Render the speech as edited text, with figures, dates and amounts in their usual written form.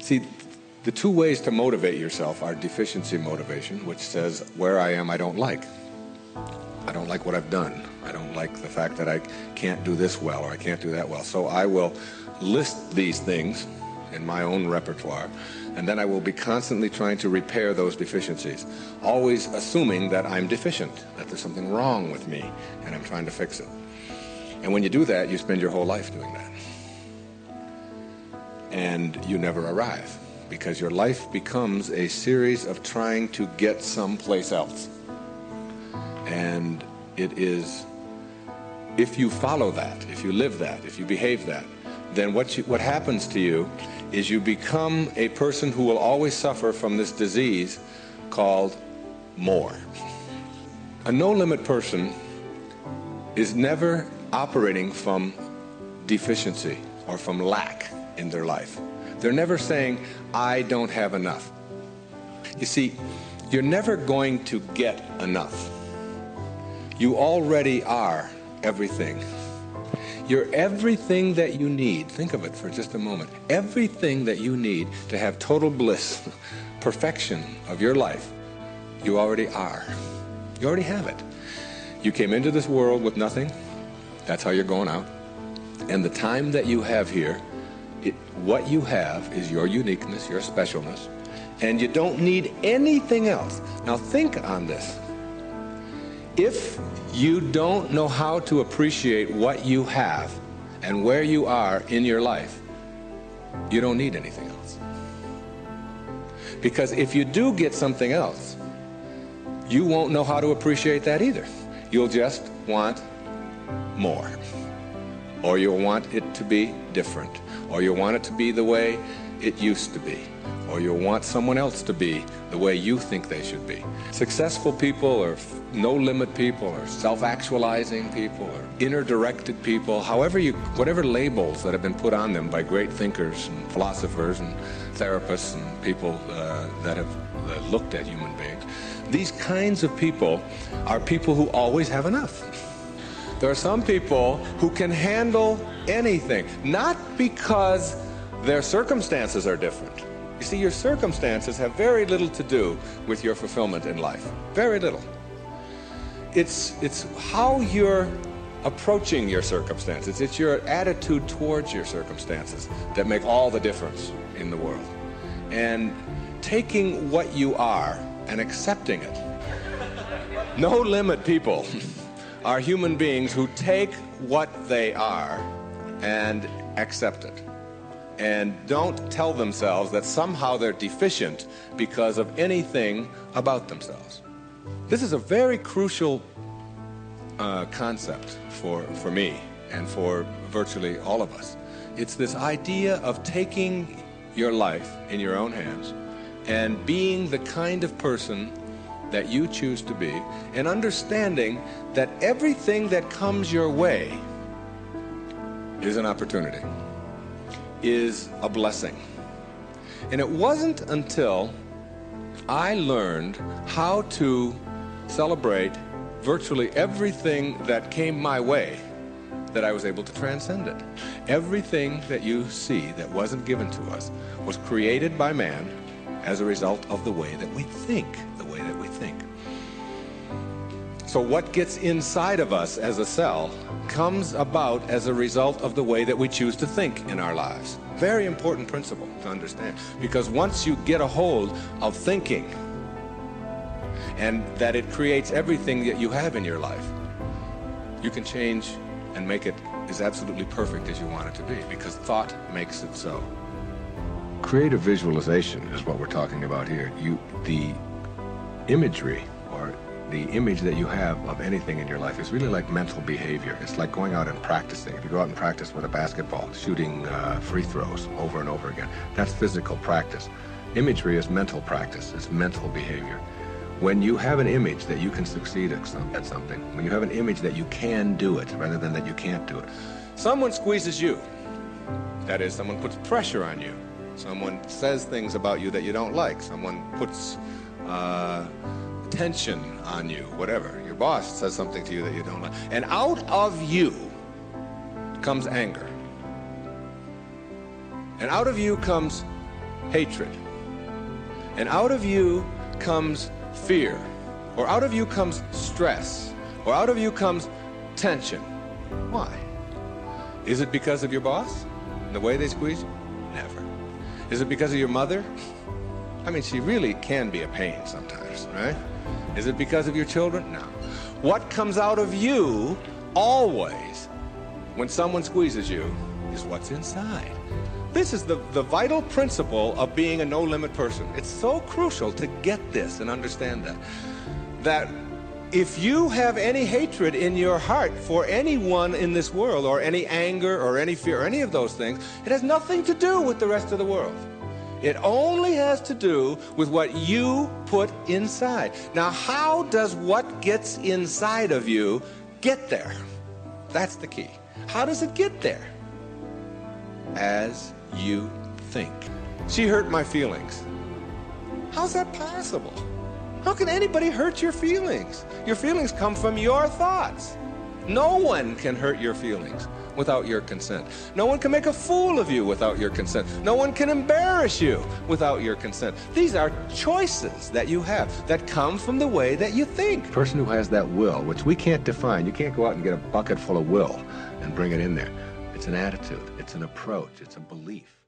See, the two ways to motivate yourself are deficiency motivation, which says, where I am I don't like. I don't like what I've done. I don't like the fact that I can't do this well or I can't do that well. So I will list these things in my own repertoire, and then I will be constantly trying to repair those deficiencies, always assuming that I'm deficient, that there's something wrong with me, and I'm trying to fix it. And when you do that, you spend your whole life doing that. And you never arrive, because your life becomes a series of trying to get someplace else. And it is, if you follow that, if you live that, if you behave that, then what happens to you is you become a person who will always suffer from this disease called more. A no-limit person is never operating from deficiency or from lack in their life. They're never saying, I don't have enough. You see, you're never going to get enough. You already are everything. You're everything that you need. Think of it for just a moment. Everything that you need to have total bliss, perfection of your life, you already are. You already have it. You came into this world with nothing. That's how you're going out. And the time that you have here, what you have is your uniqueness, your specialness, and you don't need anything else. Now think on this. If you don't know how to appreciate what you have and where you are in your life, you don't need anything else. Because if you do get something else, you won't know how to appreciate that either. You'll just want more. Or you'll want it to be different. Or you'll want it to be the way it used to be. Or you'll want someone else to be the way you think they should be. Successful people or no-limit people or self-actualizing people or inner-directed people, whatever labels that have been put on them by great thinkers and philosophers and therapists and people that have looked at human beings, these kinds of people are people who always have enough. There are some people who can handle anything, not because their circumstances are different. You see, your circumstances have very little to do with your fulfillment in life. Very little. It's how you're approaching your circumstances. It's your attitude towards your circumstances that make all the difference in the world. And taking what you are and accepting it. No-limit people are human beings who take what they are and accept it. And don't tell themselves that somehow they're deficient because of anything about themselves. This is a very crucial concept for me and for virtually all of us. It's this idea of taking your life in your own hands and being the kind of person that you choose to be, and understanding that everything that comes your way is an opportunity, is a blessing. And it wasn't until I learned how to celebrate virtually everything that came my way that I was able to transcend it. Everything that you see that wasn't given to us was created by man as a result of the way that we think, So what gets inside of us as a cell comes about as a result of the way that we choose to think in our lives. Very important principle to understand, because once you get a hold of thinking and that it creates everything that you have in your life, you can change and make it as absolutely perfect as you want it to be, because thought makes it so. Creative visualization is what we're talking about here. The imagery or the image that you have of anything in your life is really like mental behavior. It's like going out and practicing. If you go out and practice with a basketball, shooting free throws over and over again, that's physical practice. Imagery is mental practice. It's mental behavior. When you have an image that you can succeed at something, when you have an image that you can do it rather than that you can't do it, someone squeezes you. That is, someone puts pressure on you. Someone says things about you that you don't like. Someone puts tension on you, whatever. Your boss says something to you that you don't like. And out of you comes anger. And out of you comes hatred. And out of you comes fear, or out of you comes stress, or out of you comes tension. Why? Is it because of your boss? The way they squeeze you? Never. Is it because of your mother? I mean, she really can be a pain sometimes, right? Is it because of your children? No. What comes out of you always when someone squeezes you is what's inside. This is the vital principle of being a no-limit person. It's so crucial to get this and understand that if you have any hatred in your heart for anyone in this world, or any anger or any fear or any of those things, it has nothing to do with the rest of the world. It only has to do with what you put inside. Now, how does what gets inside of you get there? That's the key. How does it get there? As you think. She hurt my feelings. How's that possible? How can anybody hurt your feelings? Your feelings come from your thoughts. No one can hurt your feelings without your consent. No one can make a fool of you without your consent. No one can embarrass you without your consent. These are choices that you have that come from the way that you think. The person who has that will, which we can't define, you can't go out and get a bucket full of will and bring it in there. It's an attitude, it's an approach, it's a belief.